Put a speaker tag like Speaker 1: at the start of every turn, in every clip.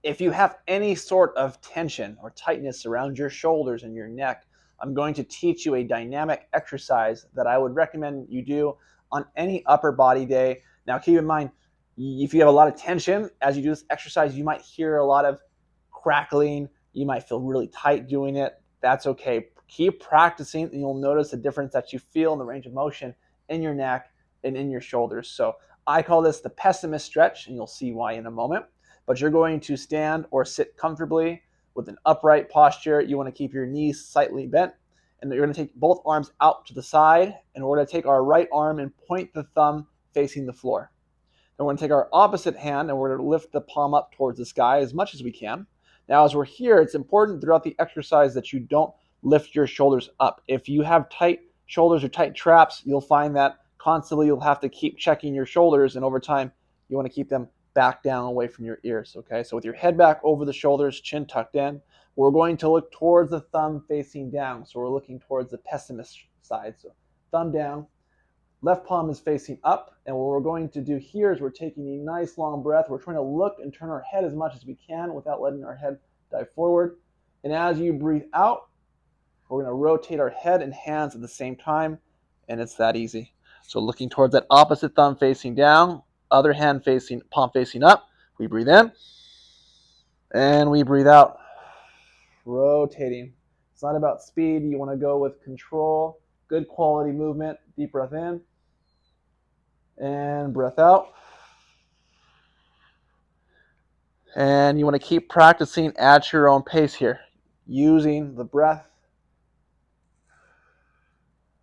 Speaker 1: If you have any sort of tension or tightness around your shoulders and your neck, I'm going to teach you a dynamic exercise that I would recommend you do on any upper body day. Now, keep in mind, if you have a lot of tension as you do this exercise, you might hear a lot of crackling. You might feel really tight doing it. That's okay. Keep practicing, and you'll notice the difference that you feel in the range of motion in your neck and in your shoulders. So I call this the pessimist stretch, and you'll see why in a moment. But you're going to stand or sit comfortably with an upright posture. You want to keep your knees slightly bent, and you're going to take both arms out to the side, and we're going to take our right arm and point the thumb facing the floor. Then we're going to take our opposite hand and we're going to lift the palm up towards the sky as much as we can. Now, as we're here, it's important throughout the exercise that you don't lift your shoulders up. If you have tight shoulders or tight traps, you'll find that constantly you'll have to keep checking your shoulders, and over time, you want to keep them back down away from your ears, okay? So with your head back over the shoulders, chin tucked in, we're going to look towards the thumb facing down. So we're looking towards the pessimist side. So thumb down, left palm is facing up, and what we're going to do here is we're taking a nice long breath. We're trying to look and turn our head as much as we can without letting our head dive forward. And as you breathe out, we're going to rotate our head and hands at the same time, and it's that easy. So looking towards that opposite thumb facing down, other hand facing, palm facing up. We breathe in, and we breathe out. Rotating. It's not about speed. You want to go with control, good quality movement. Deep breath in, and breath out. And you want to keep practicing at your own pace here, using the breath,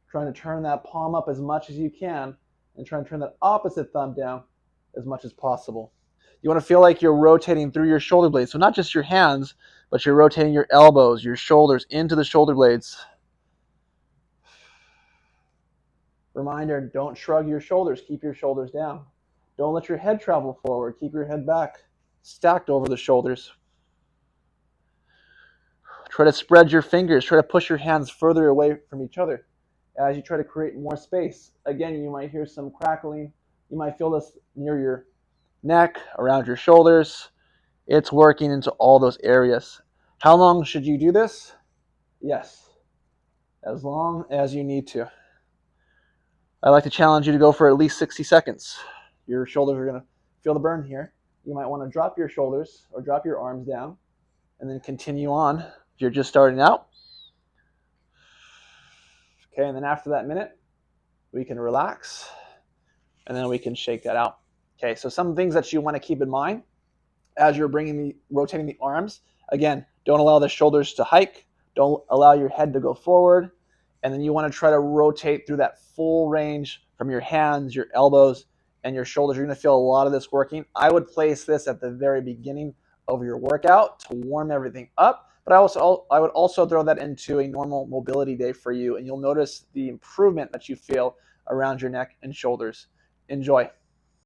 Speaker 1: trying to turn that palm up as much as you can, and trying to turn that opposite thumb down as much as possible. You want to feel like you're rotating through your shoulder blades. So not just your hands, but you're rotating your elbows, your shoulders into the shoulder blades. Reminder, don't shrug your shoulders. Keep your shoulders down. Don't let your head travel forward. Keep your head back, stacked over the shoulders. Try to spread your fingers. Try to push your hands further away from each other as you try to create more space. Again, you might hear some crackling. You might feel this near your neck, around your shoulders. It's working into all those areas. How long should you do this? Yes, as long as you need to. I'd like to challenge you to go for at least 60 seconds. Your shoulders are going to feel the burn here. You might want to drop your shoulders or drop your arms down and then continue on. If you're just starting out. Okay, and then after that minute, we can relax and then we can shake that out. Okay, so some things that you want to keep in mind as you're rotating the arms. Again, don't allow the shoulders to hike. Don't allow your head to go forward. And then you want to try to rotate through that full range from your hands, your elbows, and your shoulders. You're going to feel a lot of this working. I would place this at the very beginning of your workout to warm everything up. But I would also throw that into a normal mobility day for you, and you'll notice the improvement that you feel around your neck and shoulders. Enjoy.